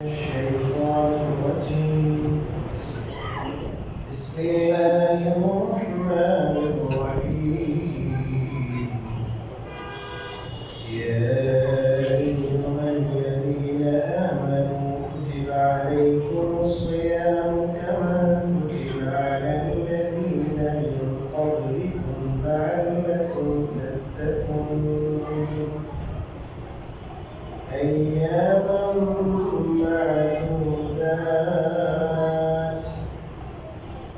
الشيطان الرجيم بسم الله الرحمن الرحيم يا أيها الذين آمنوا كتب عليكم الصيام كما كتب على الذين من قبلكم لعلكم تتقون أياما معدودات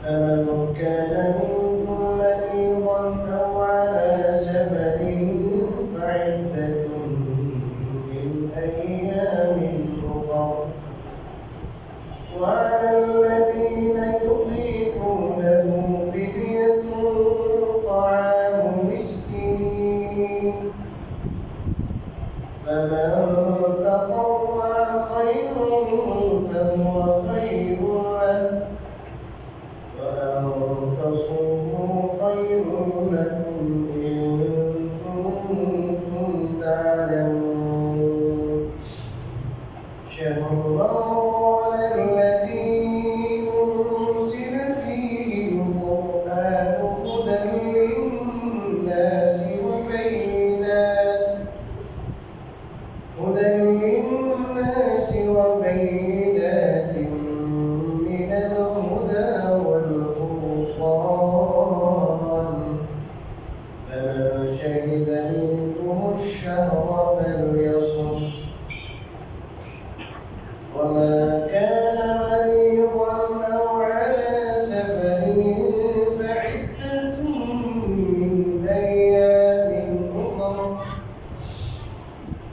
فمن كان منكم مريضا أو على سفر فعدة من أيام أخر وعلى الذين يطيقونه فدية طعام مسكين فمن تطوع خيرا فهو خير له وأن تصوموا خير لكم إن كنتم تعلمون شهر رمضان الذي أنزل فيه القرآن هدى للناس وبينات من الهدى والفرقان فمن شهد منكم الشهر فليصم ومن كان مريضا أو على سفر فعدة من أيام أخر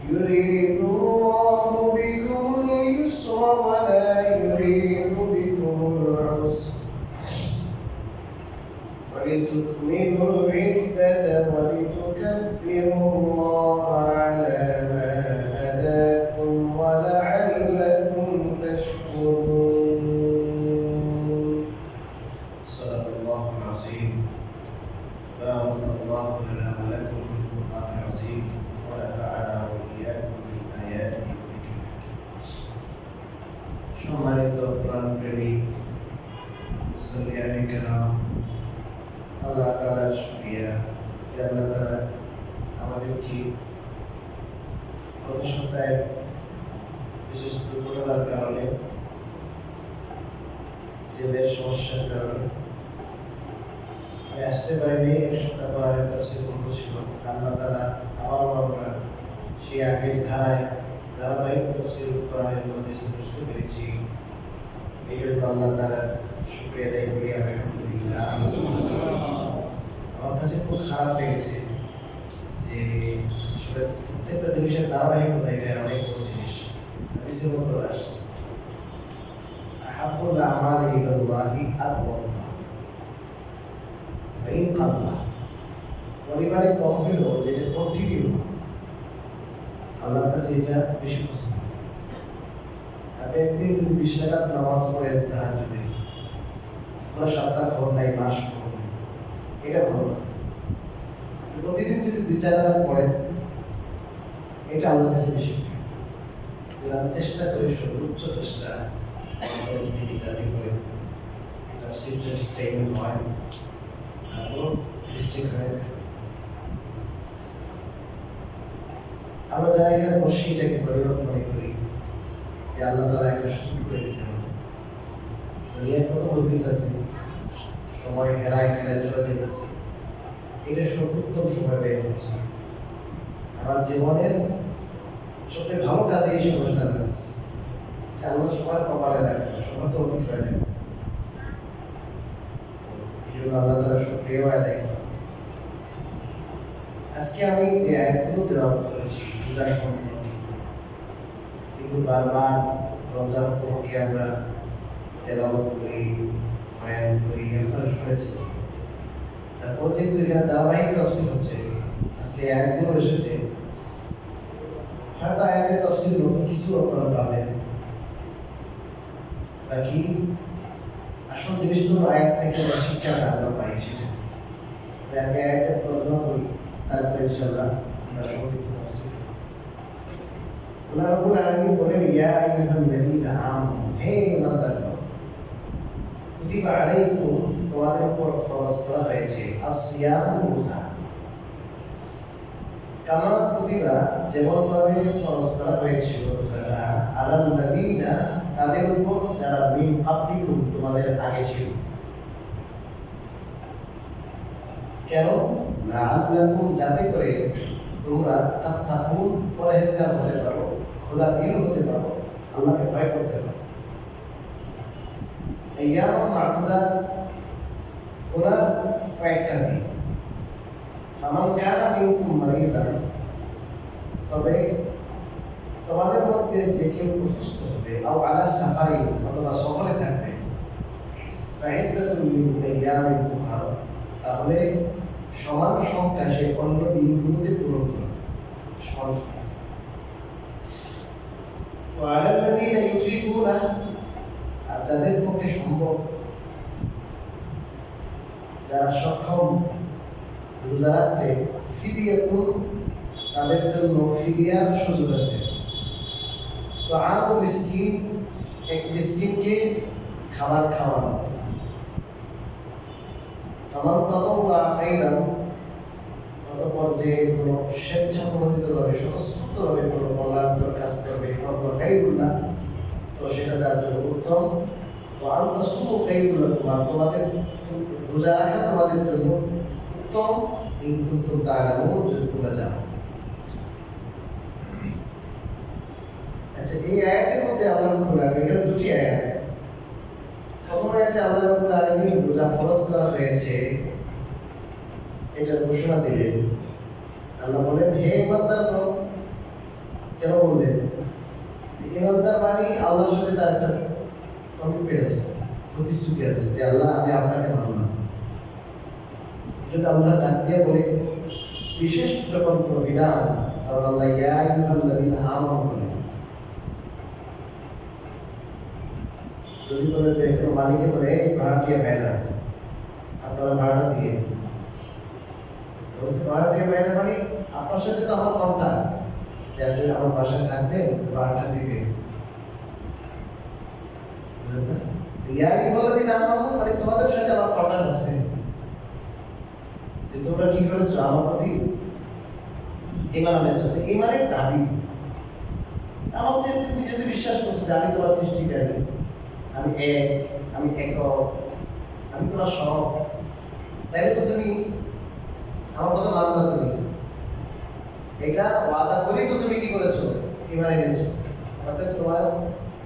يريد الله بكم اليسر ولا يريد بكم العسر ولتكملوا العدة ولتكبروا الله على ما هداكم ولعلكم تشكرون صدق الله العظيم بارك الله لنا ولكم في القرآن العظيم ونفعنا وإياكم بالآيات والذكر সম্মানিত প্রাণপ্রেমিক মুসলিয়ানে কেরাম আল্লাহ তাআলার শুকরিয়া যে আল্লাহ তাআলা আমাদেরকে গত সপ্তাহে বিশেষ দুর্ঘটনার কারণে জীবের সমস্যার কারণে আমি আসতে পারিনি। এক সপ্তাহ পর আমার তাফসীর বন্ধ ছিল। আল্লাহ তাআলা আবারও আমরা সেই আগের ধারাবাহিক তাফসীর কোরআনের মধ্যে বুঝতে পেরেছি। এই জন্য আল্লাহ তাআলার শুকরিয়া আদায় করি আলহামদুলিল্লাহ। আমার কাছে খুব খারাপ লেগেছে যে আসলে প্রত্যেকটা জিনিসের ধারাবাহিকতা এটা অনেক বড় জিনিস। হাদিসের মধ্যে আসছে আহাব্বুল আমালি ইলাল্লাহি আদওয়ামুহা ওয়া ইন কাল্লা। পরিবারে কম হলেও যেটা কন্টিনিউ আল্লাহর কাছে এটা বেশি পছন্দ। আপনি একদিন যদি 20 রাকাত নামাজ পড়েন তাহাজ্জুদে, পুরো সপ্তাহ খবর নাই, মাস খবর নাই, এটা ভালো না। প্রতিদিন যদি 2-4 রাকাত পড়েন এটা আল্লাহর কাছে বেশি প্রিয়। আমি চেষ্টা করি সর্বোচ্চ চেষ্টা যাতে করে তাফসীরটা ঠিক টাইমে হয়, তারপর ডিস্ট্রিক হয়। আমরা যারা এখানে বসি এটাকে গৌরব মনে করি যে আল্লাহ তাআলা একটা সুযোগ করে দিয়েছেন। দুনিয়ার কত মুভিস আছে, সময় হেলায় চলে যেতেছে, এটা সর্বোত্তম সময় ব্যয় হচ্ছে। আমার জীবনের সবচেয়ে ভালো কাজে এই সময়টা লাগাচ্ছে। আল্লাহ সবার কপালে রাখে না, সবার তো অভিজ্ঞতা নেই। এই জন্য আল্লাহ তাআলা শুকরিয়া আদায় করেন। আজকে আমি যে আয়াতগুলো তেলাওয়াত করেছি পূজার সম্পর্কে, এগুলো বারবার রমজান উপলক্ষে আমরা তেলাওয়াত করি, বয়ান করি, আপনারা শুনেছি। তারপর যেহেতু এখানে ধারাবাহিক তাফসীর হচ্ছে, আজকে আয়াতগুলো এসেছে, হয়তো আয়াতের তাফসীর নতুন কিছু আপনারা পাবেন। বাকি আসল জিনিসগুলো আয়াত থেকে শিক্ষাটা আমরা পাই, সেটা আগে আয়াতের তর্জমা করি, তারপরে ইনশাআল্লাহ আমরা সংক্ষিপ্ত তাফসীর। আল্লাহ রাব্বুল আলামিন বলেন, ইয়া আইয়ুহাল্লাযীনা কুতিবা আলাইকুম তোমাদের উপর ফরজ করা হয়েছে আসিয়াম রোজা কামা কুতিবা যেমন ভাবে ফরজ করা হয়েছিল রোজাটা আলাল লাযিনা তাদের উপর যারা মিন ক্বাবলিকুম তোমাদের আগে ছিল কেন লাআল্লাকুম যাতে করে তোমরা তাত্তাকুন পরহেজগার হতে পারো খোদাবীর হতে পারো আল্লাহকে ভয় করতে পারো আইয়াম মা'দুদাত ওরা কয়েকটা দিন ফামান কানা মিনকুম মারিদান তবে তোমাদের মধ্যে যে কেউ অসুস্থ হবে আও আলা সাফারিন অথবা সফরে থাকবে ফাইদ্দাতুন মিন আইয়ামিন উখার তাহলে সমান সংখ্যা সে অন্য দিনগুলোতে পূরণ করবে সমান সংখ্যা ওয়া আলাল্লাযীনা ইউতিকুনা আর যাদের পক্ষে সম্ভব যারা সক্ষম রোজা রাখতে ফিদিয়াতুন তাদের জন্য ফিদিয়ার সুযোগ আছে তো আমু মিসকিন এক মিসকিনকে খাবার খাওয়ানো ফামান তাতাওয়া খাইরান অতঃপর যে কোনো স্বেচ্ছাপ্রণোদিতভাবে স্বতঃস্ফূর্তভাবে কোনো কল্যাণকর কাজ করবে ফাহুয়া খায়রুন লাহ তো সেটা তার জন্য উত্তম ওয়া আন তাসুমু খায়রুন লাকুম আর তোমাদের রোজা রাখা তোমাদের জন্য উত্তম ইন কুনতুম তা'লামুন যদি তোমরা জানো আচ্ছা এই আয়াতের মধ্যে আল্লাহ রাব্বুল আলামিন এর দুটি আয়াত প্রথম আয়াতে আল্লাহ রাব্বুল আলামিন রোজা ফরজ করা হয়েছে এটা ঘোষণা দিলেন আল্লাহ বলেন হে ইমানদারগণ কেন বললেন ইমানদার মানে আল্লাহর সাথে তার একটা কমিটমেন্ট আছে প্রতিশ্রুতি আছে যে আল্লাহ আমি আপনাকে মানলাম এটা আল্লাহ ডাক দিয়ে বলে বিশেষ যখন কোনো বিধান তখন আল্লাহ ইয়া আইয়ুহাল্লাযীনা আমানু বলে যদি বলে যে কোনো মালিকে বলে এই ভাড়াটিয়া ভাইরা আপনারা ভাড়াটা দিয়ে বলছে ভাড়াটিয়া ভাইরা মানে আপনার সাথে তো আমার কন্ট্যাক্ট যে আপনি আমার বাসায় থাকবেন ভাড়াটা দিবে ইয়াই বলে দিন আমার মানে তোমাদের সাথে আমার কন্ট্যাক্ট আছে যে তোমরা কি করেছো আমার প্রতি ঈমান আনছো তো ঈমানের দাবি আমাদের তুমি যদি বিশ্বাস করছো যে আমি তোমার সৃষ্টিকারী আমি এক আমি একক আমি তোমার সব তাইলে তো তুমি আমার কথা মানবা তুমি এটা ওয়াদা করেই তো তুমি কি করেছো ঈমান এনেছো অর্থাৎ তোমার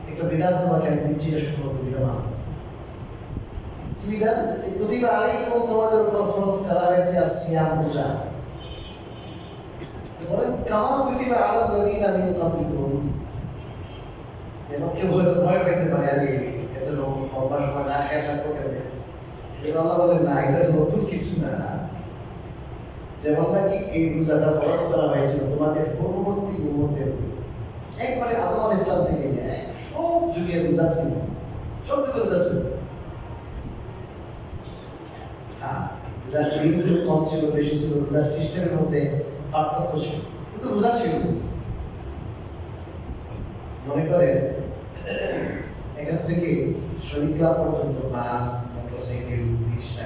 একটা বিধান তোমাকে আমি দিচ্ছি এটা শুনো তুমি এটা মানো কি বিধান কুতিবা আলাইকুম তোমাদের উপর ফরজ করা হয়েছে আসিয়াম রোজা বলেন কামা কুতিবা আলাল লাযীনা মিন ক্বাবলিকুম যেন কেউ হয়তো ভয় পেতে পারে আরে এত লম্বা সময় না খেয়ে থাকবো কেন এটা আল্লাহ বলেন না এটা নতুন কিছু না যেমন নাকি এই রোজাটা ফরজ করা হয়েছিল তোমাদের পূর্ববর্তী উম্মতদের একবারে আদম আলাইহিস সালাম থেকে নিয়ে সব যুগের রোজা ছিল সব যুগের রোজা ছিল রোজার দিনগুলো কম ছিল বেশি ছিল রোজার সিস্টেমের মধ্যে পার্থক্য ছিল কিন্তু রোজা ছিল মনে করেন এখান থেকে শরীরক্লা পর্যন্ত বাস মোটরসাইকেল রিক্সা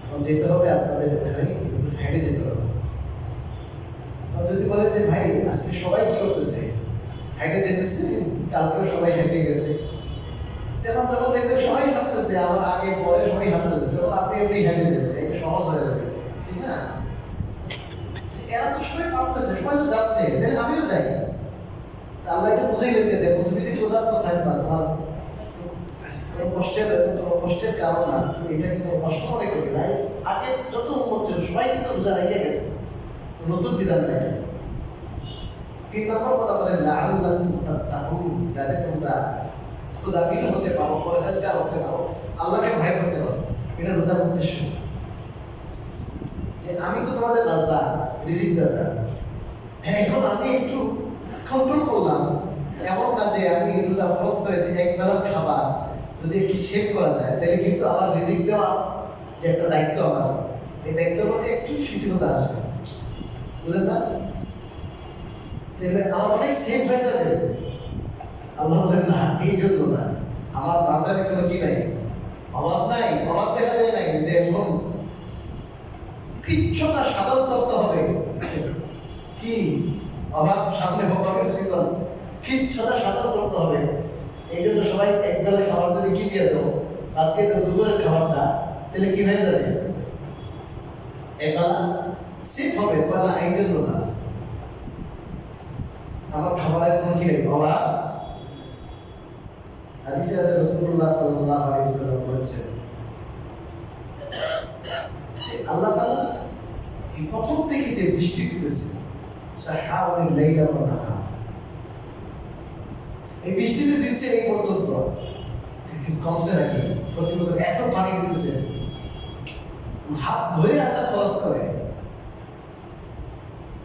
সব যেতে হবে আপনাদের ওখানে হেঁটে যেতে হবে যদি বলেন যে ভাই আজকে সবাই কি করতেছে হেঁটে যেতেছে কালকেও সবাই হেঁটে গেছে এখন যখন দেখবেন সবাই হাঁটতেছে আমার আগে পরে সবাই হাঁটতেছে তখন আপনি এমনি হেঁটে যাবেন এটা সহজ হয়ে যাবে ঠিক না এরা তো সবাই পারতেছে সবাই তো যাচ্ছে তাহলে আমিও যাই আল্লাহ এটা বুঝেই লেগে দেখো তুমি যে ক্ষুধার্ত থাকবা তোমার কোনো কষ্টের কারণ না তুমি এটাকে কোনো কষ্ট মনে করবে না আগে যত উন্মত ছিল সবাই কিন্তু রোজা রেখে গেছে নতুন বিধান না এটা 3 নম্বর কথা বলেন লাআল্লাকুম তাত্তাকুন যাতে তোমরা খোদাবীর হতে পারো পরহেজগার হতে পারো আল্লাহকে ভয় করতে পারো এটা রোজার উদ্দেশ্য যে আমি তো তোমাদের রাজ্জাক রিজিক দাতা এখন আমি একটু কন্ট্রোল করলাম এমন না যে আমি রোজা ফরজ করে যে এক বেলার খাবার যদি একটু সেভ করা যায় তাহলে কিন্তু আমার রিজিক দেওয়া যে একটা দায়িত্ব আমার এই দায়িত্বের মধ্যে একটু শিথিলতা আসবে বুঝলেন না তাহলে আমার অনেক সেভ হয়ে যাবে আল্লাহ বলেন না এই জন্য না আমার ভান্ডারে কোনো কি নাই, অভাব নাই, অভাব দেখা যায় নাই, যে এখন কৃচ্ছতা সাধন করতে হবে। কি অভাব সামনে অভাবের সিজন, কৃচ্ছতা সাধন করতে হবে। এই জন্য সবাই একবেলা খাবার যদি কি দিয়ে দেবো, রাত দিয়ে দেবো দুপুরের খাবারটা, তাহলে কি হয়ে যাবে? একবেলা সিপ হবে, না এই জন্য না, আমার খাবারের কোনো কি নেই, অভাব। হাদিসে আছে রাসূলুল্লাহ সাল্লাল্লাহু আলাইহি ওয়াসাল্লাম বলেছেন, আল্লাহ তাআলা এই প্রথম থেকে যে বৃষ্টি দিতেছে, সাহাউল লাইলা ওয়ান নাহার, এই বৃষ্টিতে দিচ্ছে এই পর্যন্ত কমছে নাকি? প্রতি বছর এত পানি দিতেছে, হাত ধরে আল্লাহ খরচ করে,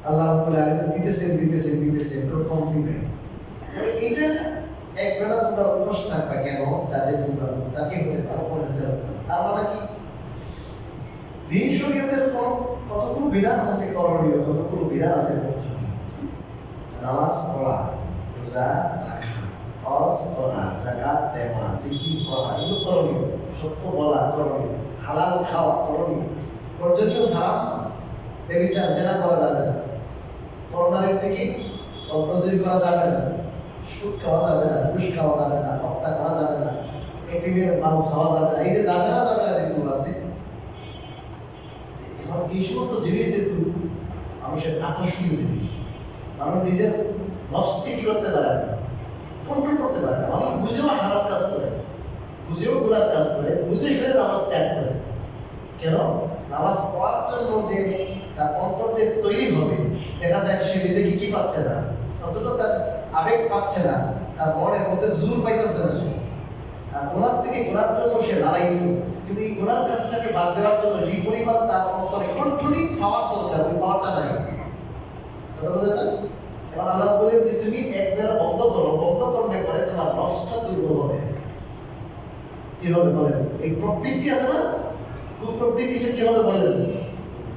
আল্লাহ রাব্বুল আলামিন দিতেছেন, কম দিবে। এটা একবেলা তোমরা উপোস থাকবা কেন? যাতে তোমরা মুত্তাকি হতে পারো, পরিষ্কার হতে পারো। তার মানে কি? দিন শরীয়তের কতগুলো বিধান আছে করণীয়, কতগুলো বিধান আছে বর্জনীয়। নামাজ পড়া, রোজা রাখা, হজ করা, যাকাত দেওয়া, জিকির করা, এগুলো করণীয়। সত্য বলা করণীয়, হালাল খাওয়া করণীয়। বর্জনীয় হারাম, ব্যভিচার জেনা করা যাবে না, পরনারীর দিকে অগ্রজরি করা যাবে না, সুদ খাওয়া যাবে না, ঘুষ খাওয়া যাবে না, হত্যা করা যাবে না, এতিমের মাল খাওয়া যাবে না, এই যে যাবে না যেগুলো আছে। এখন এই সমস্ত জিনিস যেহেতু মানুষের আকর্ষণীয় জিনিস, মানুষ নিজের নফসকে কি করতে পারে না, কন্ট্রোল করতে পারে না। মানুষ বুঝেও হারাম কাজ করে, বুঝেও গুনার কাজ করে, বুঝে শুনে নামাজ ত্যাগ করে। কেন? নামাজ পড়ার জন্য যে তার অন্তর যে তৈরি হবে, দেখা যায় সে নিজেকে কি পাচ্ছে না, অতটা তার আবেগ পাচ্ছে না, তার মনের মধ্যে জোর পাইতেছে না সে। আর গুনার থেকে গুনার জন্য সে লালায়িত, কিন্তু এই গুনার কাজটাকে বাদ দেওয়ার জন্য যে পরিমাণ তার অন্তরে কন্ট্রোলিং খাওয়ার দরকার, ওই পাওয়ারটা নাই। কথা বলেন না? এবার আল্লাহ বলেন যে তুমি একবেলা বন্ধ করো, বন্ধ করলে পরে তোমার নফসটা দুর্বল হবে। কি হবে বলেন? এই প্রবৃত্তি আছে না, কুপ্রবৃত্তিটা কি হবে বলেন?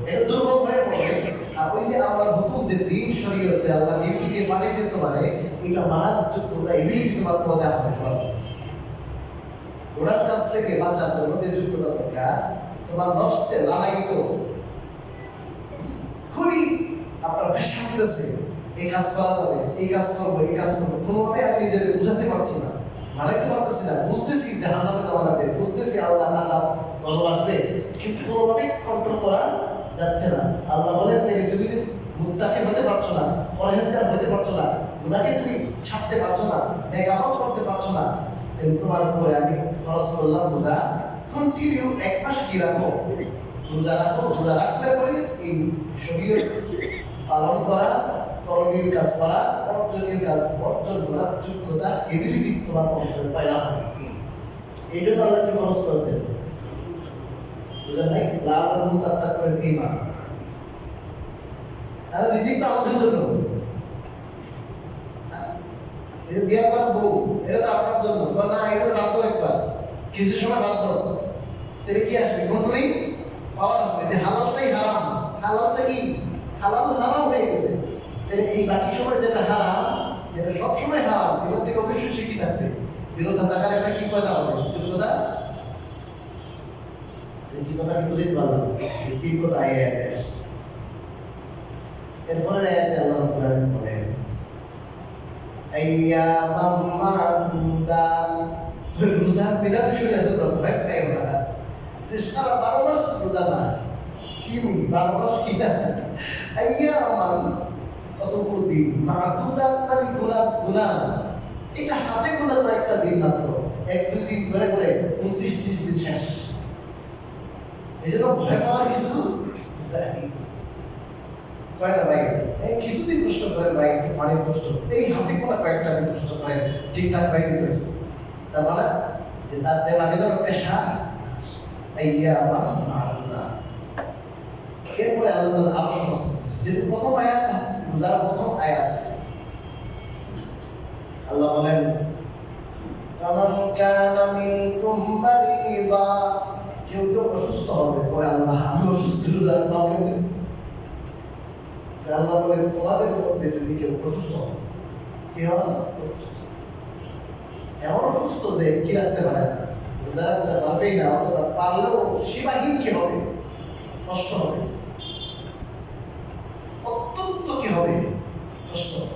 এটা দুর্বল হয়ে পড়বে। আর ওই যে আল্লাহর হুকুম, যে দিন শরীয়তে আল্লাহ ডিউটি দিয়ে পাঠিয়েছে তোমারে, এটা মানার যোগ্যতা, এবিলিটি তোমার মধ্যে হবে। তোমার ওনার কাছ থেকে বাঁচার জন্য যে যোগ্যতা দরকার, তোমার নফসকে লালায়িত খুবই আপনার পেশা দিতেছে, এই কাজ করা যাবে, এই কাজ করবো, এই কাজ করবো, কোনোভাবে আমি নিজেদের বুঝাতে পারছি না, মানাইতে পারতেছি না। বুঝতেছি জাহান্নামে যাওয়া লাগবে, বুঝতেছি আল্লাহর আযাব গজব আসবে, কিন্তু কোনোভাবে কন্ট্রোল করা যাচ্ছে না। আল্লাহ বলেন যে তুমি যে মুত্তাকি হতে পারছো না, পরহেজগার হতে পারছো না, গুনাহকে তুমি ছাড়তে পারছো না, নেক আমল করতে পারছো না, তাহলে তোমার উপরে আমি খরচ করলাম রোজা। কন্টিনিউ 1 মাস কি রাখো, রোজা রাখো। রোজা রাখলে পরে এই শরীয়ত পালন করা, করণীয় কাজ করা, অর্জনীয় কাজ অর্জন করার যোগ্যতা, এবিলিটি তোমার অন্তরে পয়দা হবে। এই জন্য আল্লাহ কি খরচ করেছেন বুঝলেন নাই? লাআল্লাকুম তাত্তাকুন ঈমান। আর রিজিক তো আমাদের জন্য, বিয়ে করা বউ এটা তো আপনার জন্য না, এটা বাদ দাও, একবার কিছু সময় বাদ দাও, তাহলে কি আসবে? কন্ট্রোলিং পাওয়ার আসবে যে হালালটাই হারাম, হালালটা কি হালাল হারাম হয়ে গেছে। তাহলে এই বাকি সময় যেটা হারাম, যেটা সবসময় হারাম, এগুলো থেকে অবশ্যই শিখি থাকবে, বিরত থাকার একটা কি পয়দা হবে, যোগ্যতা। কি কথা আমি বুঝতে পারলাম? এই 3 কথা আয়াতে আসছে। এরপরে আয়াতে আল্লাহ রাব্বুল আলামিন বলেন আইয়ামাম মা'দুদাত। রোজার বিধান শুনে তোমরা ভয় পাইও না যে সারা 12 মাস রোজা না, কি 12 মাস কি না, আইয়ামাম কতগুলো দিন, মা'দুদাত মানে গুনাহ, এটা হাতে গোনা কয়েকটা দিন মাত্র, 1-2 দিন করে করে 29-30 দিন শেষ। এই জন্য ভয় পাওয়ার কিছু কয়টা ভাই, এই কিছুদিন কষ্ট করেন ভাই, একটু পানির কষ্ট, এই হাতে কোনো কয়েকটা দিন কষ্ট করেন, ঠিকঠাক পাই দিতেছে। তার মানে যে তার দেমাগে যেন পেশা আইয়ামাম মা'দুদাত। এরপরে আল্লাহ তাআলা আরো সহজ করতেছে, যেহেতু প্রথম আয়াত, রোজার প্রথম আয়াত, আল্লাহ বলেন ফামান কানা মিনকুম মারিদা, কেউ কেউ অসুস্থ হবে, কয় আল্লাহ আমি অসুস্থ, রোজার পাবে। আল্লাহ বলে তোমাদের মধ্যে যদি কেউ অসুস্থ হয়, কে হয় অসুস্থ, এমন অসুস্থ যে কি রাখতে পারে না, রোজা রাখতে পারবেই না, অথবা পারলেও সীমাহীন কি হবে, কষ্ট হবে, অত্যন্ত কি হবে, কষ্ট হবে।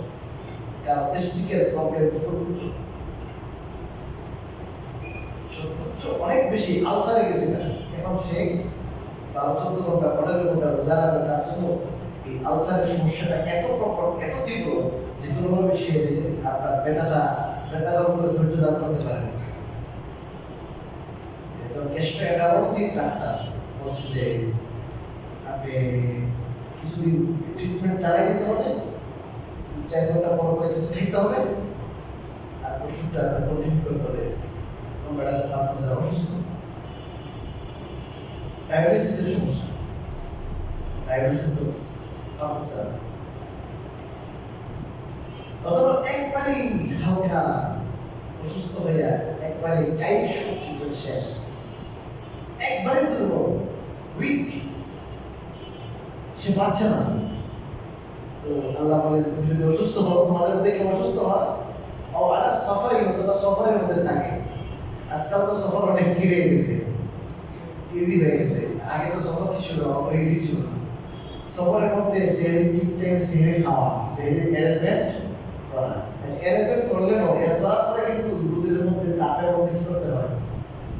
কারণ গ্যাস্ট্রিকের প্রবলেম সর্বোচ্চ অনেক বেশি আলসারে গেছে তার। এখন সে 12-14 ঘন্টা 15 ঘন্টা রোজা রাখবে, তার জন্য এই আলসারের সমস্যাটা এত প্রকট, এত তীব্র যে কোনোভাবে সে আপনার ব্যথাটার উপরে ধৈর্য ধারণ করতে পারে না। গ্যাস্ট্রোএন্টারোলজি ডাক্তার বলছে যে আপনি কিছুদিন ট্রিটমেন্ট চালাই দিতে হবে, 4 ঘন্টা পর পরে কিছু খেতে হবে, আর ওষুধটা আপনার কন্টিনিউ করতে হবে। বেড়াতে পারতেছে, অসুস্থ, ডায়ালিসিসের সমস্যা, ডায়ালিসিস করতেছে, পারতেছে না, অথবা একবারেই হালকা অসুস্থ হয়ে একবারে কায়িক শক্তি করে শেষ, একবারে দুর্বল, উইক, সে পারছে না। তো আল্লাহ বলে তুমি যদি অসুস্থ হও, তোমাদের মধ্যে কেউ অসুস্থ হয় ও আলা সফরের মধ্যে বা সফরের মধ্যে থাকে। আজকাল তো সফর অনেক কি হয়ে গেছে, ইজি হয়ে গেছে। আগে তো সফর কি ছিল, অত ইজি ছিল না। সফরের মধ্যে সেহরি ঠিক টাইম সেহরি খাওয়া, সেহরি অ্যারেঞ্জমেন্ট করা, অ্যারেঞ্জমেন্ট করলেও এর করার পরে কিন্তু রোদের মধ্যে তাপের মধ্যে কি করতে হয়,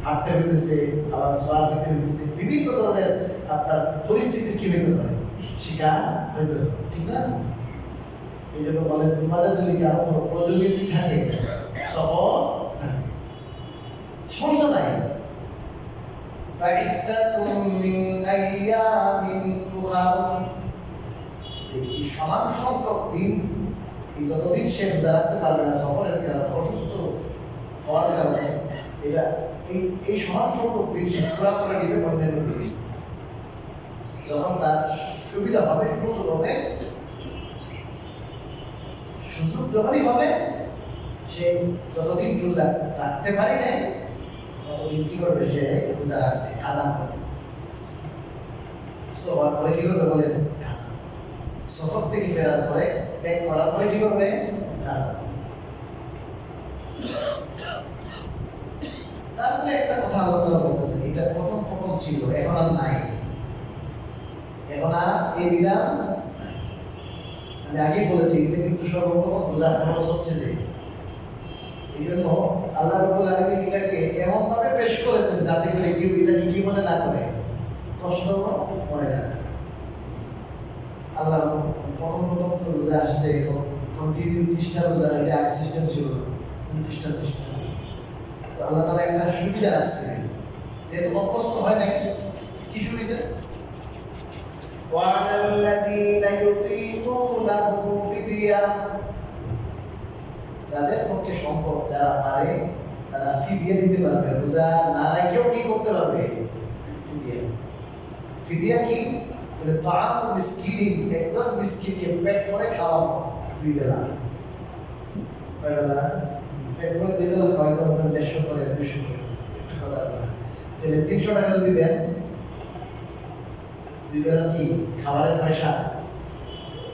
হাঁটতে হইতেছে, আবার সোয়া হইতে হইতেছে, বিভিন্ন ধরনের আপনার পরিস্থিতির কি হইতে হয়, শিকার হইতে হয়, ঠিক না? এই জন্য বলেন তোমাদের যদি কারো কোনো প্রয়োজনীয়তা থাকে সফর থাকে, সমস্যা নাই। এই সমান সংখ্যক দিন, এই যতদিন সে রোজা রাখতে পারবে না সফরের কারণে, অসুস্থ হওয়ার কারণে, এটা এই সমান সংখ্যক দিন সে পুরা করে নেবে অন্যান্য দিন। যখন তার সুবিধা হবে, সুযোগ হবে, সুযোগ যখনই হবে, সে যতদিন রোজা রাখতে পারে না ততদিন কি করবে, সে রোজা রাখবে, কাজা করবে। সুস্থ হওয়ার পরে কি করবে বলেন, কাজা। সফর থেকে ফেরার পরে, ব্যাক করার পরে কি করবে, কাজা। তারপরে একটা কথা আল্লাহ তাআলা বলতেছেন, এটা প্রথম ছিল, এখন আর নাই, এখন আর এই বিধান নাই। আমি আগেই বলেছি, এটা কিন্তু সর্বপ্রথম রোজা ফরজ হচ্ছে যে, এই জন্য আল্লাহ রাব্বুল আলামিন এটাকে এমন ভাবে পেশ করেছেন যাতে করে কেউ এটাকে কি মনে না করে, কষ্ট মনে না করে। আল্লাহ প্রথম তো রোজা আসছে, কন্টিনিউ 30টা রোজা, এটা আগে সিস্টেম ছিল না, 29টা 30টা। তো আল্লাহ তাআলা একটা সুবিধা রাখছে, যে অভ্যস্ত হয় নাই, কি সুবিধা, وعلى الذين يطيقونه فدية, যাদের পক্ষে সম্ভব, যারা পারে তারা ফিদিয়া দিতে পারবে, রোজা না রেখেও কি করতে পারবে, ফিদিয়া। ফিদিয়া কি বলে, তাআম মিসকিন, একজন মিসকিনকে পেট ভরে খাওয়ানো, 2 বেলা, কয় বেলা, পেট ভরে 2 বেলা খাওয়াইতে হবে, 150 করে 200 করে, একটু কথা বলা, তাহলে 300 টাকা যদি দেন, 2 বেলা কি খাবারের পয়সা,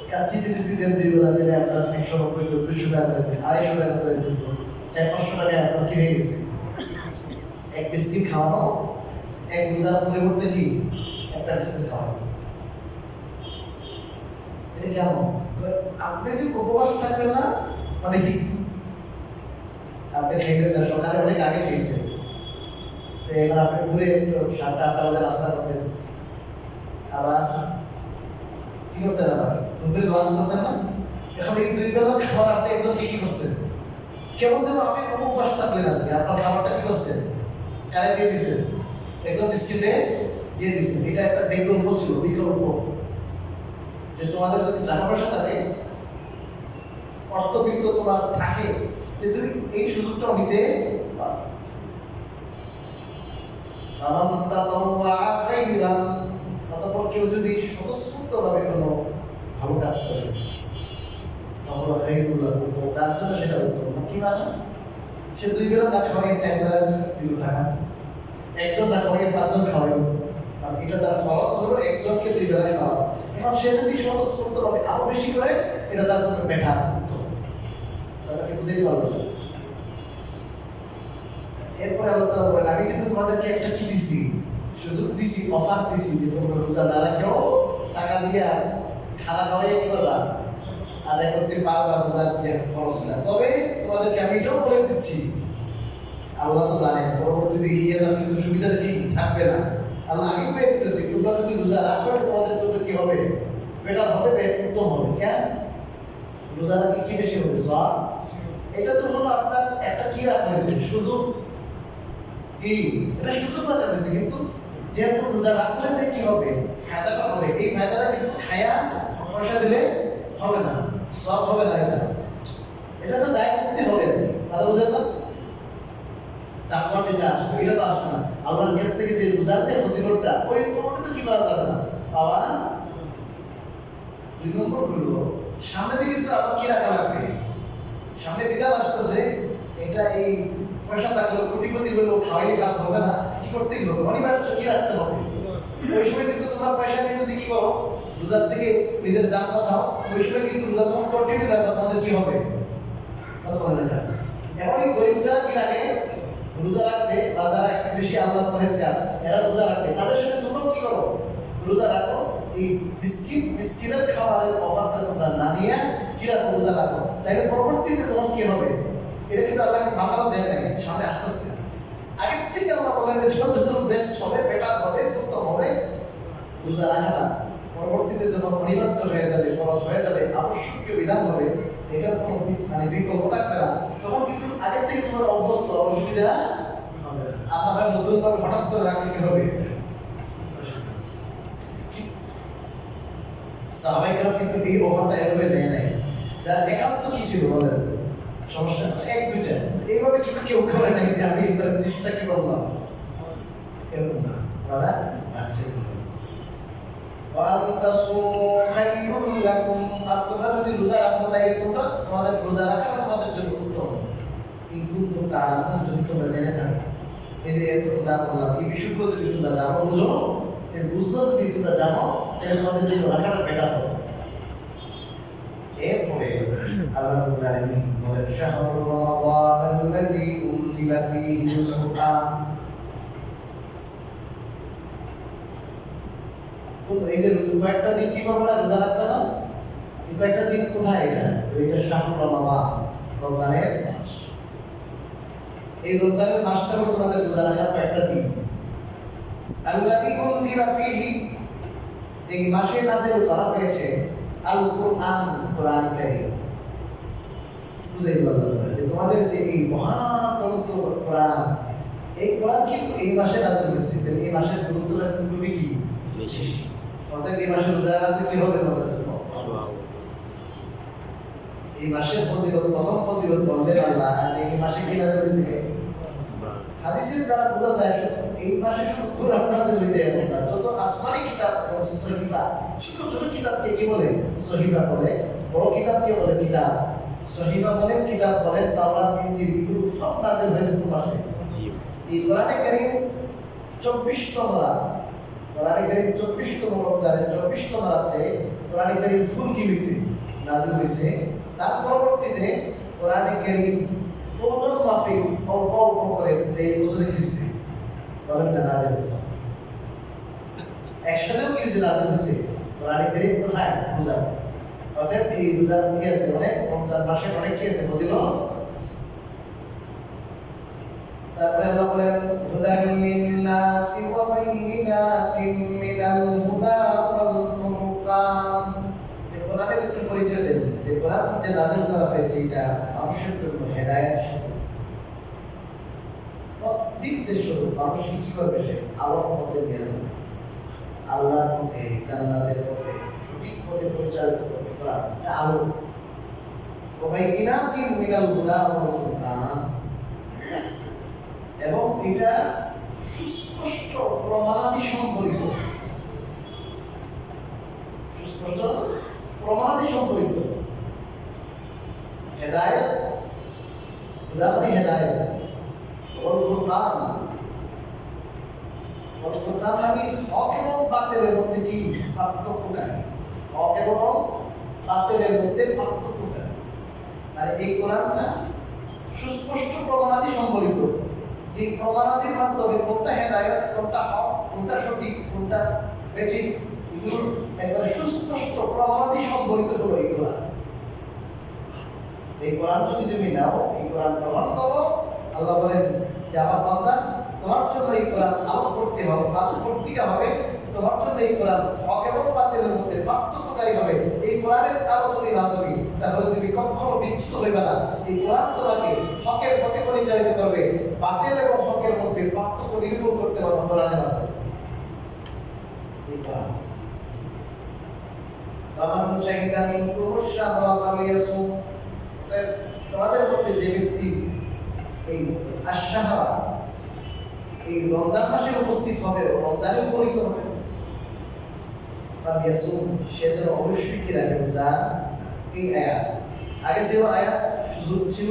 কাচ্চিতে যদি দেন 2 বেলা, দিলে আপনার 190 করে 200 টাকা করে দেন, 250 টাকা করে দেন, 400-500 টাকা আপনার কি হয়ে গেছে, এক বিস্কিট খাওয়ানো, এক রোজার পরিবর্তে কি একটা বিস্কিট খাওয়ানো। এটা কেমন, আপনি যে উপবাস থাকবেন না, মানে কি আপনি খাইলেন না, সকালে অনেক আগে খেয়েছেন, তো এবার আপনি ঘুরে 7-8টা বাজে নাস্তা করতেন, আবার কি করতেন, আবার দুপুরে লাঞ্চ করতেন না, এখন এই 2 বেলা খাবার আপনি একদম কি করছেন, কেমন যেন আপনি উপবাস থাকলেন আর কি, আপনার খাবারটা কি করছেন, কারে দিয়ে দিচ্ছেন, একদম স্কিনে দিয়ে দিচ্ছেন। এটা একটা বিকল্প ছিল, বিকল্প, যে তোমাদের যদি টাকা পয়সা থাকে, অর্থবিত্ত তোমার থাকে, যে তুমি এই সুযোগটাও নিতে পারো। অতঃপর কেউ যদি স্বতঃস্ফূর্তভাবে কোনো ভালো কাজ করে, তার জন্য সেটা উত্তম। কি মানে, সে 2 বেলা না খাওয়াই 4 বেলা দিল টাকা, একজন না খাওয়াই 5 জন খাওয়াই, কারণ এটা তার ফরজ হলো একজনকে 2 বেলা খাওয়া। এখন সে যদি স্বতঃস্ফূর্তভাবে আরো বেশি করে, এটা তার জন্য বেটার উত্তম। তাকে বুঝে দিতে পারলো। এরপরে আল্লাহ তাআলা বলেন আমি কিন্তু তোমাদেরকে একটা কি দিছি, সুযোগ দিছি, অফার দিছি যে তোমরা রোজা না রাখেও টাকা দিয়ে খানা খাওয়াই কি করবা আদায় করতে পারবা রোজার যে খরচটা। তবে তোমাদেরকে আমি এটাও বলে দিচ্ছি, আল্লাহ তো জানেন পরবর্তীতে ইয়েটা কিন্তু সুবিধাটা কি থাকবে না। আল্লাহ আগে পেয়ে দিতেছি তোমরা যদি রোজা রাখো তোমাদের জন্য কি হবে, বেটার হবে, উত্তম হবে। কেন রোজা রাখলে কি বেশি হবে? সওয়াব। এটা তো হলো আপনার একটা কি রাখা হয়েছে, সুযোগ। কি এটা সুযোগ রাখা হয়েছে, কিন্তু যেহেতু রোজা রাখলে যে কি হবে, ফায়দাটা হবে, এই ফায়দাটা কিন্তু খায়া পয়সা দিলে হবে না, সব হবে না। এটা তো দায় করতে হবে, কথা বুঝেন না? তারপর যেটা আসবে এটা তো আসবে না আল্লাহর কাছ থেকে, যে রোজার যে ফজিলতটা ওই তোমাকে তো কি করা যাবে না, পাওয়া না। 2 নম্বর হলো সামনে যে কিন্তু আবার কি রাখা লাগবে, সামনে বিদায় আসতেছে, এটা এই পয়সা থাকলে কোটিপতি হলেও খাওয়াইলে কাজ হবে না, কি করতেই হবে, অনিবার্য কি রাখতে হবে। ওই সময় কিন্তু তোমরা পয়সা নিয়ে যদি কি করো রোজার থেকে নিজের জান বাঁচাও, ওই সময় কিন্তু রোজা যখন কন্টিনিউ রাখবে তোমাদের কি হবে, কথা বলেন না। এখন এই গরিব যারা কি রাখে রোজা রাখবে, বা যারা একটু বেশি আল্লাহর পরেজগার এরা রোজা রাখবে, তাদের সাথে তোমরাও কি করো রোজা রাখো। এই মিসকিনের খাবারের অভাবটা তোমরা না নিয়ে কি রাখো, রোজা রাখো। তাইলে পরবর্তীতে যখন কি হবে, এটা কিন্তু আল্লাহ বাংলা দেয় নাই, সামনে আস্তে আস্তে আগের থেকে আমরা বলেন যে ছোট ছোট বেস্ট হবে, বেটার হবে, উত্তম হবে রোজা রাখাটা। পরবর্তীতে যখন অনিবার্য হয়ে যাবে, ফরজ হয়ে যাবে, আবশ্যকীয় বিধান হবে, এটার কোনো মানে বিকল্প থাকবে না, তখন কিন্তু আগের থেকে তোমার অভ্যস্ত, অসুবিধা হবে না। আপনার নতুন ভাবে হঠাৎ করে রাখলে কি হবে, সাহাবাইকেরা কিন্তু এই অফারটা এভাবে নেয় নাই, যারা একান্ত কি ছিল বলেন সমস্যা 1-2টা, এইভাবে কি কেউ করে নাই যে আমি একবার 30টা কি বললাম, এরকম না, ওরা রাখছে। আর তোমরা যদি রোজা রাখো তাই তোমরা তোমাদের রোজা রাখা তোমাদের জন্য উত্তম। যদি তোমরা জেনে থাকো, এই যে যা বললাম এই বিষয়গুলো যদি তোমরা জানো, বুঝো, এর বুঝলো যদি তোমরা জানো, তাহলে তোমাদের জন্য রাখাটা বেটার হবে। এরপরে আল্লাহ রাব্বুল আলামিন বলেন শাহরু রমাদানাল্লাযী উনজিলা ফীহিল কুরআন। এই যে কয়েকটা দিন কি করবে না, রোজা রাখবে না, এই কয়েকটা দিন কোথায়, এটা শাহরু রমাদান, রমজানের মাস। এই রমজানের মাসটা হলো তোমাদের রোজা রাখার কয়েকটা দিন। আল্লাযী উনজিলা ফীহি, এই মাসে নাযিল করা হয়েছে আল কুরআন, কোরআন কারীম। বুঝাই আল্লাহ তাআলা যে তোমাদের যে এই মহাগ্রন্থ কোরআন, এই কোরআন কিন্তু এই মাসে নাযিল হয়েছে, তাহলে এই মাসের গুরুত্বটা কিন্তু খুবই কি বেশি। অতএব এই মাসে রোজা রাখতে কি হবে তোমাদের জন্য, এই মাসের ফজিলত, প্রথম ফজিলত বললেন আল্লাহ যে এই মাসে কি নাযিল হয়েছে। হাদিসের দ্বারা বোঝা যায় এই মাসে শুধু কোরআন নাযিল হয়েছে এমন না, যত আসমানি কিতাব এবং সহিফা, ছোট ছোট কিতাবকে কি বলে সহিফা বলে, বড় কিতাবকে বলে কিতাব। সহিফা বলেন, কিতাব বলেন, তাওরাত, ইনজিল, এগুলো সব নাযিল হয়েছে কোন মাসে। এই কোরআনে কারীম 24তম রাত, কোরআনে কারীম 24তম রমজানের 24তম রাতে কোরআনে কারীম ফুল কি হয়েছে, নাযিল হয়েছে। তার পরবর্তীতে কোরআনে কারীম প্রয়োজন মাফিক অল্প অল্প করে 23 বছরে কি হয়েছে, বলেন না, নাযিল হয়েছে। একসাথেও কি হয়েছে, নাযিল হয়েছে। কোরআনে কারীম কোথায়, রোজাতে। অতএব এই রোজার কি আছে, অনেক রমজান মাসে অনেক কি আছে, ফজিলত। তারপরে আল্লাহ বলেন হুদান লিন-নাসি ওয়া বাইয়িনাতিন মিনাল হুদা ওয়াল ফুরকান। এই কোরআনের একটু পরিচয় দেন, যে কোরআন যে নাযিল করা হয়েছে এটা মানুষের জন্য হেদায়েত স্বরূপ, নির্দেশ স্বরূপ। মানুষকে কি করবে, সে আলোর পথে নিয়ে যাবে, আল্লাহর পথে, জান্নাতের পথে, সঠিক পথে পরিচালিত করবে। কোরআন এটা আলো। ওয়া বাইয়িনাতিন মিনাল হুদা ওয়াল ফুরকান, এবং এটা সুস্পষ্ট প্রমাণাদি সম্পর্কিত, সুস্পষ্ট প্রমাণাদি সম্পর্কিত। হেদায়েত, উদাহরণ হেদায়েত। ওয়াল ফুরকান, ওয়াল ফুরকান মানে হক এবং বাতিলের মধ্যে কি পার্থক্যকারী, হক এবং বাতিলের মধ্যে পার্থক্যকারী। মানে এই কোরআনটা সুস্পষ্ট প্রমাণাদি সম্পর্কিত। যে প্রমাণাদির মাধ্যমে কোনটা হেদায়েত, কোনটা হক, কোনটা সঠিক, কোনটা বেঠিক, এগুলো একবারে সুস্পষ্ট প্রমাণাদি সম্বলিত হলো এই কোরআন। এই কোরআন যদি তুমি নাও, এই কোরআন গ্রহণ করো, আল্লাহ বলেন যে আমার বান্দা তোমার জন্য এই কোরআন আলোক করতে হবে, আলোক কর্তিকা হবে, তোমার জন্য এই কোরআন হক এবং বাতিলের মধ্যে পার্থক্যকারী হবে। এই কোরআনের আলো যদি না তুমি, তাহলে তুমি কখনো বিচ্যুত হইবে না। এই কোরআন তোমাকে হকের পথে পরিচালিত করবে, বাতিল এবং হকের মধ্যে পার্থক্য নির্মূল করতে পারবে কোরআনের মাধ্যমে। এই কোরআন ফামান শাহিদা মিনকুমুশ শাহরা ফালিয়াসুম, তোমাদের মধ্যে যে ব্যক্তি এই আশ-শাহরা এই রমজান মাসে উপস্থিত হবে, রমজানে উপনীত হবে, ফালিয়াসুম, সে যেন অবশ্যই কি রাখে রোজা। এই আয়াত আগে ছিল, আয়াত সুযোগ ছিল,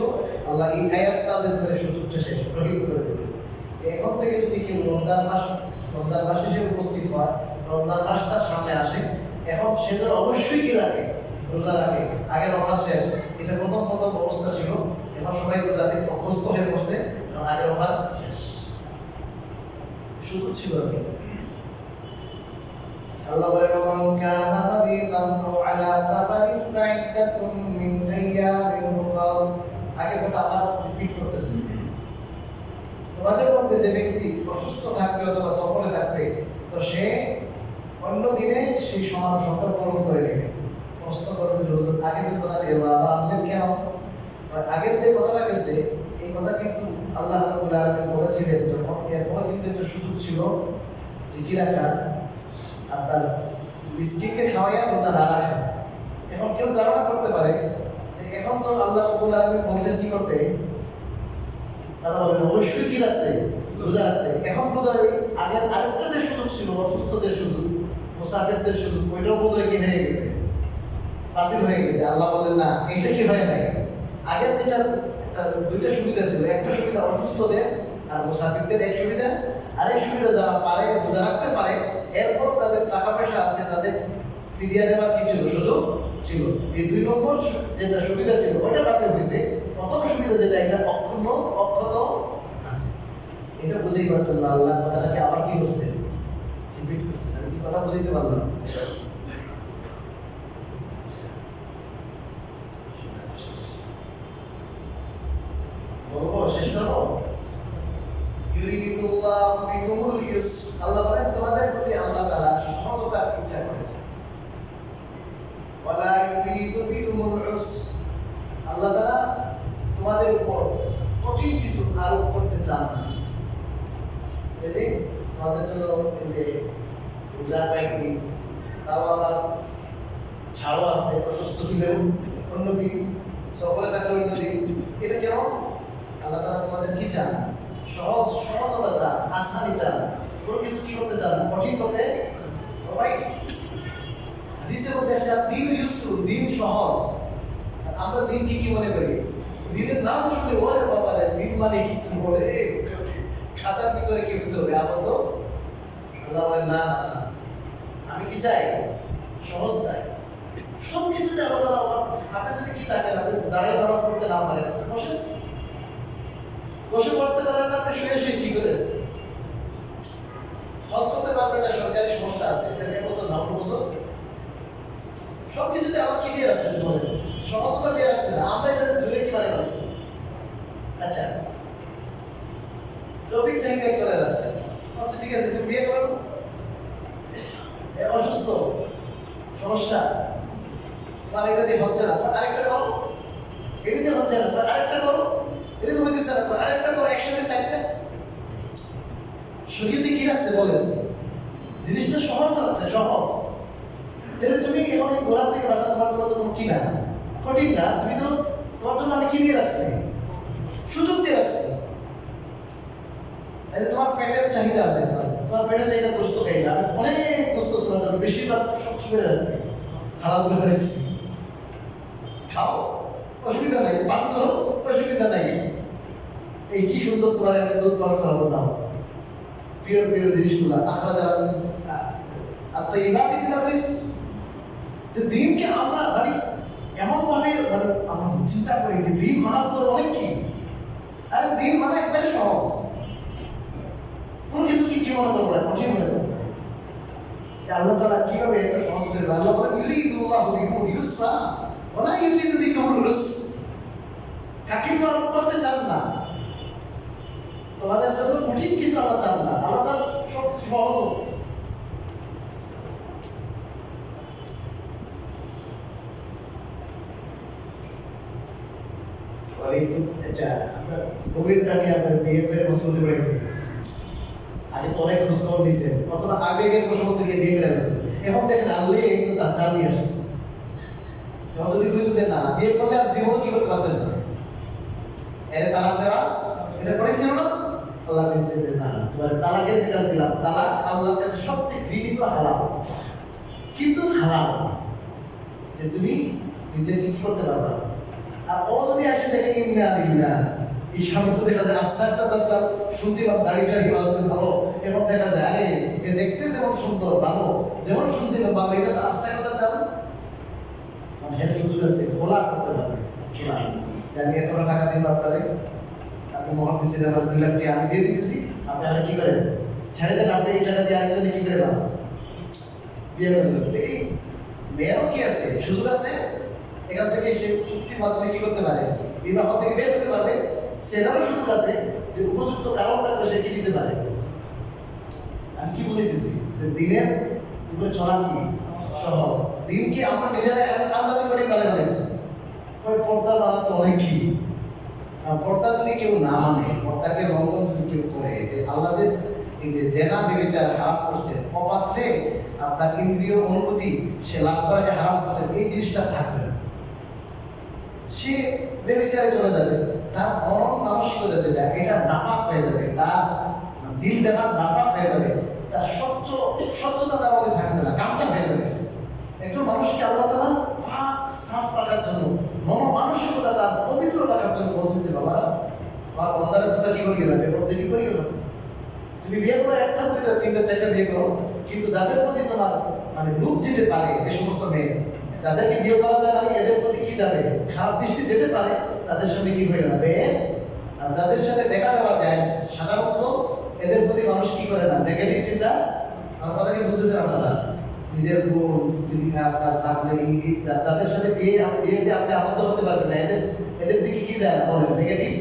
আল্লাহ এই আয়াত তাদের করে সুযোগটা শেষ রহিত করে দেবে। এখন থেকে যদি কেউ রমজান মাস হিসেবে উপস্থিত হয়, রমজান মাস তার সামনে আসে, এখন সে যেন অবশ্যই কি রাখে, রোজা রাখে। আগের অফার শেষ, এটা প্রথম অবস্থা ছিল, এখন সবাই রোজাতে অভ্যস্ত হয়ে পড়ছে, কারণ আগের অফার শেষ, সুযোগ ছিল আর কি। আল্লাহ বলেন মান কানা মারিদান আও আলা সাফারিন ফাইদ্দাতুম মিন আইয়ামিন উখরা। আগে কথা আবার রিপিট করতেছি, তোমাদের মধ্যে যে ব্যক্তি অসুস্থ থাকবে অথবা সফরে থাকবে, তো সে অন্য দিনে সেই সমান সংখ্যা পূরণ করে নেবে। প্রশ্ন করবেন যে হুজুর আগের যে কথা গেল আবার আনলেন কেন? আগের যে কথাটা গেছে এই কথা কিন্তু আল্লাহ রাব্বুল আলামিন বলেছিলেন যখন, এরপরে কিন্তু একটা সুযোগ ছিল যে কি রাখা, আপনার মিসকিনকে খাওয়াইয়া রোজা না রাখা। এখন কেউ ধারণা করতে পারে যে এখন তো আল্লাহ রাব্বুল আলামিন বলছেন কি করতে, তারা বলেন অবশ্যই কি রাখতে, রোজা রাখতে। এখন বোধহয় আগের আরেকটা যে সুযোগ ছিল, অসুস্থদের সুযোগ, মুসাফিরদের সুযোগ, ওইটাও বোধহয় কি হয়ে গেছে, বাতিল হয়ে গেছে। আল্লাহ বলেন না, এটা কি হয় নাই। আগের যেটা দুইটা সুবিধা ছিল, একটা সুবিধা অসুস্থদের আর মুসাফিরদের এক সুবিধা, আরেক সুবিধা যারা পারে রোজা রাখতে পারে, এরপর তাদের টাকা পয়সা আছে, তাদের ফিদিয়া দেওয়ার কি ছিল, সুযোগ ছিল। এই দুই নম্বর যেটা সুবিধা ছিল ওইটা বাতিল হয়েছে। প্রথম সুবিধা যেটা, এটা অক্ষুণ্ণ অক্ষত আছে। এটা বুঝেই পারতেন না, আল্লাহ কথাটাকে আবার কি করছে, রিপিট করছে। আমি কি কথা বুঝতে পারলাম? বলবো, শেষ করবো। ইউরিদুল্লাহু বিকুমুল ইউসর, আল্লাহ বলেন তোমাদের প্রতি আল্লাহ তাআলা সহজতার ইচ্ছা করেছেন। ওয়ালা ইউরিদু বিকুমুল উসর, আল্লাহ তাআলা তোমাদের উপর কঠিন কিছু আরোপ করতে চান না। এই যে তোমাদের জন্য এই যে রোজার কয়েকদিন, তাও আবার ছাড়ও আছে, অসুস্থ হলেও অন্যদিন, সফরে থাকলে অন্যদিন। এটা কেন? আল্লাহ তাআলা তোমাদের কি চান, সহজতা চান, আসানি চান, কোনো কিছু কি করতে চান, কঠিন করতে। সবাই হাদিসের মধ্যে আছে দিন ইউসর, দিন সহজ। আর আমরা দিনকে কি মনে করি, দিনের নাম শুনলে ওরে বাবা রে, দিন মানে কি বলে, খাঁচার ভিতরে কি হতে হবে আবদ্ধ। আল্লাহ বলেন না, আমি কি চাই, সহজ চাই। সব কিছুতে আল্লাহ তাআলা, আপনি যদি কি থাকেন, আপনি দাঁড়িয়ে নামাজ পড়তে না পারেন, বসে পড়তে পারেন না, আপনি শুয়ে শুয়ে কি করেন, হজ করতে পারবেন না, সরকারি সমস্যা আছে, এবছর না অন্য বছর। সব কিছুতে আল্লাহ কি দিয়ে রাখছেন বলেন, সহজতা দিয়ে রাখছেন। আমরা এটা ধরে কি মানে পাচ্ছি। আচ্ছা, টপিক চাহিদা করে আছে, আচ্ছা ঠিক আছে, তুমি বিয়ে করো, অসুস্থ সমস্যা, তোমার এটা দিয়ে হচ্ছে না, আরেকটা করো, এটাতে হচ্ছে না, আরেকটা করো, এটা তো হইতেছে না, আরেকটা করো, একসাথে চারটা। শরীরতে কি রাখছে বলেন, জিনিসটা সহজ আছে, সহজ। তাহলে তুমি এখন এই গোড়ার থেকে বাঁচা তোমার কোনো তো কি না, কঠিন না। তুমি তো তোমার জন্য আমি কি দিয়ে রাখছি, সুযোগ দিয়ে রাখছি। তাহলে তোমার পেটের চাহিদা আছে, তোমার পেটের চাহিদা গোস্ত খাইবে, আমি অনেক গোস্ত তোমার জন্য বেশিরভাগ সব কি করে রাখছি, হালাল করে রাখছি, খাও, অসুবিধা নাই, পান করো, অসুবিধা নাই। এই কি সুন্দর তোমার একটা দুধ পান করাবো, দাও পিওর জিনিসগুলা, আখরাজা আত্মাইবাতি মিনার রিজক। যে দিনকে আমরা মানে এমনভাবে মানে আমরা চিন্তা করি যে দিন মানার পর অনেক কি, আরে দিন মানে একবারে সহজ। আল্লাহ তাআলা কিভাবে এত সহজ করে দেন? আল্লাহ বলেন ইউরিদুল্লাহু বিকুমুল ইউসরা ওয়া লা ইউরিদু বিকুমুল উসর। কাঠিন্য করতে চান না, তোমাদের জন্য কঠিন কিছু আল্লাহ চান না, আল্লাহ তাআলা সব সহজ। কোভিডটা নিয়ে আপনার বিয়ে করে মুসিবতে পড়ে গেছে। আগে তো অনেক খোঁজখবর নিছে, অথবা আবেগের প্রসঙ্গ থেকে বিয়ে করে গেছে। এখন দেখেন আল্লাহ একটু তার জাল নিয়ে আসছে। এখন যদি বলি যে না বিয়ে করলে আর জীবন কি করতে পারতেন না, এর তালাক দেওয়া এটা করেছিল না, আল্লাহ বলেছে যে না তোমার তালাকের বিধান দিলাম। তালাক আল্লাহর কাছে সবচেয়ে ঘৃণিত হালাল, কিন্তু হালাল যে তুমি নিজেকে কি করতে পারবা। আর ও যদি আসে দেখে ইন্না বিল্লাহ, এই স্বামী তো দেখা যায় আস্থা একটা দরকার, শুনছিলাম দাড়িটা কি আছে ভালো, এখন দেখা যায় আরে এ দেখতে যেমন সুন্দর ভালো, যেমন শুনছিলাম ভালো, এটা তো আস্থা একটা দরকার। মানে এর সুযোগ আছে, খোলা করতে পারবে। খোলা জানি এত টাকা দিন আপনারে, আপনি মহৎ দিচ্ছেন, আমার 2 লাখ টাকা আমি দিয়ে দিতেছি, আপনি আর কি করেন ছেড়ে দেন, আপনি এই টাকা দিয়ে আরেকজনে কি করে দাম বিয়ে করেন। এই মেয়েরও কি আছে, সুযোগ আছে, এখান থেকে সে চুক্তির মাধ্যমে কি করতে পারে, বিবাহ থেকে বের হতে পারবে। সেটারও সুযোগ আছে যে উপযুক্ত কারণটা সে কি দিতে পারে। আমি কি বুঝাইতেছি যে দিনের উপরে চলা কি সহজ, দিনকে আমরা নিজেরা আন্দাজি করে পারে ফেলাইছি। পর্দা বানাতে অনেক কি, পর্দা যদি কেউ না মানে, পর্দাকে লঙ্ঘন যদি কেউ করে, আল্লাহ যে এই যে জেনা ব্যভিচার হারাম করছে, অপাত্রে আপনার ইন্দ্রিয় অনুভূতি সে লাভ করাকে হারাম করছে, এই জিনিসটা থাকবে না। সে ব্যভিচারে চলে যাবে, তার মরণ মানসিকতা যেটা এটা নাপাক হয়ে যাবে, তার দিল দেমাগ নাপাক হয়ে যাবে, তার স্বচ্ছতা তার মধ্যে থাকবে না, কামটা হয়ে যাবে। একজন মানুষকে আল্লাহ তাআলা পাক সাফ রাখার জন্য, মন মানসিকতা তার পবিত্র রাখার জন্য বলছেন যে বাবা আমার বন্দারা তোমরা কি করিও না, বেপরদে কি করিও না। তুমি বিয়ে করো 1টা 2টা 3টা 4টা বিয়ে করো, কিন্তু যাদের প্রতি তোমার মানে লোভ যেতে পারে, যে সমস্ত মেয়ে যাদেরকে বিয়ে করা যায় মানে এদের প্রতি কি যাবে, খারাপ দৃষ্টি যেতে পারে, তাদের সঙ্গে কি হয়ে যাবে। আর যাদের সাথে দেখা দেওয়া যায় সাধারণত এদের প্রতি মানুষ কি করে না, নেগেটিভ চিন্তা। আমার কথা কি বুঝতেছেন আপনারা? নিজের বোন স্ত্রী আপনার যাদের সাথে বিয়ে যে আপনি আবদ্ধ হতে পারবেন না, এদের দিকে কি যায় না বলেন, নেগেটিভ।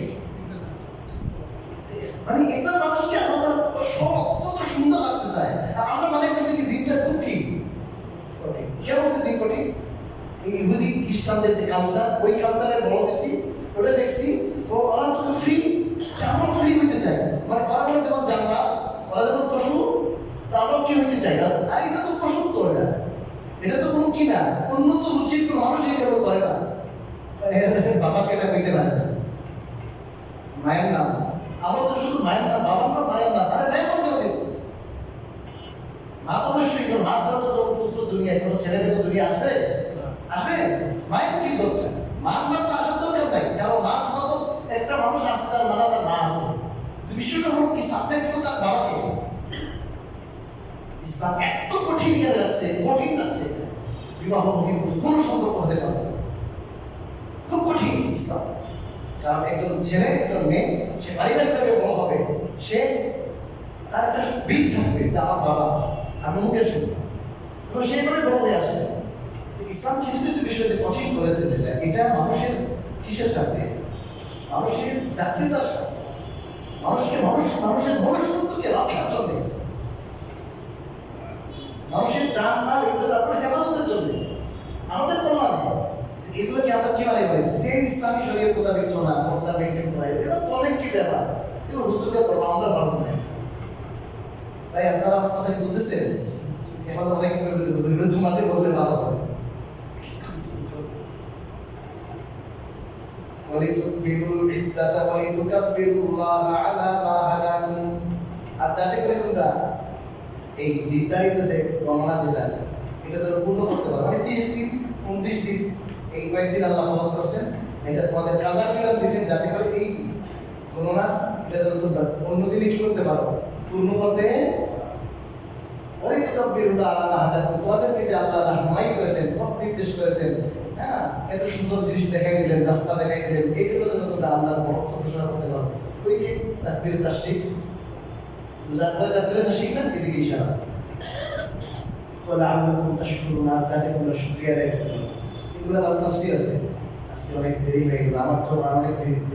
মানে এটা মানুষকে আলাদা কত শখ, কত সুন্দর লাগতে চায়। আর আমরা মনে করছি কি দিনটা খুব কি কঠিন। কে বলছে দিন কঠিন? এই ইহুদি খ্রিস্টানদের যে কালচার, ওই কালচারের বড় বেশি ওটা দেখছি। ওরা তো ফ্রি, আমরা ফ্রি হইতে চাই। মানে ওরা বলে যেমন জানলা, ওরা যেমন পশু, তা আমরা কি হইতে চাই। আর এটা তো পশু তো, এটা তো কোনো কি না, উন্নত রুচির কোনো মানুষ এই কেউ করে না। বাবাকে এটা কইতে পারে না, মায়ের নাম, আমরা তো শুধু মায়ের নাম, বাবার নাম, মায়ের নাম। আরে মায়ের বলতে হবে, মা তো অবশ্যই, কারণ মা ছাড়া তো কোনো পুত্র দুনিয়ায়, কোনো ছেলে মেয়ে তো দুনিয়া আসবে আসবে। মায়ের কি দরকার, মার নাম তো আসার দরকার নাই, কারণ মা ছাড়া তো একটা মানুষ আছে, তার মানে তার মা আছে। বিষয়টা হলো কি, সাবজেক্ট হলো তার বাবাকে। ইসলাম এত কঠিন করে রাখছে, কঠিন রাখছে, বিবাহ বহির্ভূত কোনো সম্পর্ক হতে পারবে না, খুব কঠিন ইসলাম। কারণ একজন ছেলে একজন মেয়ে সে পারিবারিকভাবে বড় হবে, সে তার একটা ভিত থাকবে যে আমার বাবা, আমি মুখের শুনতাম, এবং সেইভাবে বড় হয়ে আসবে। ইসলাম কিছু কিছু বিষয় যে কঠিন করেছে, যেটা এটা মানুষের কিসের সাথে, মানুষের জাতীয়তার সাথে, মানুষের মনুষ্যত্বকে রক্ষার জন্য, মানুষের জান মাল এগুলো তারপরে হেফাজতের জন্য, আমাদের প্রমাণ। এগুলোকে আমরা কি মানে বলেছি যে ইসলামী শরীয়ত মোতাবেক চলা, পর্দা মেনটেন করা, এটা তো অনেক কি ব্যাপার, এগুলো হুজুরদের করবো, আমরা ভালো নয়। তাই আপনারা আমার কথা বুঝতেছেন? এখন অনেকে বলবে যে হুজুর জুমাতে বললে ভালো হবে। আর যাতে করে তোমরা এই নির্ধারিত যে গণনা যেটা আছে এটা তোমরা পূর্ণ করতে পারো। মানে 30 দিন 29 দিন এই কয়েকদিন আল্লাহ ফরজ করছেন, এটা তোমাদের কাজা বিধান দিয়েছেন, যাতে করে এই গণনা এটা যেন তোমরা অন্য দিনে কি করতে পারো, পূর্ণ করতে। অনেক তকবীরুল্লাহ আলা হাদাকুম, তোমাদেরকে যে আল্লাহ রহমাই করেছেন, পথ নির্দেশ করেছেন, হ্যাঁ এত সুন্দর জিনিস দেখাই দিলেন, রাস্তা দেখাই দিলেন, এইগুলো যেন তোমরা আল্লাহর বরত্ব ঘোষণা করতে পারো। ওই যে তাকবীর তাশরিক, বুঝার পরে তাকবীর তাশরিক না, এদিকে ইশারা। বলে আল্লাকুম তাশকুরুন, আর যাতে তোমরা শুকরিয়া আদায় করতে পারো। এগুলোর আরো তাফসীর আছে। আজকে অনেক দেরি হয়ে গেল, আমার তো অনেক দেরি।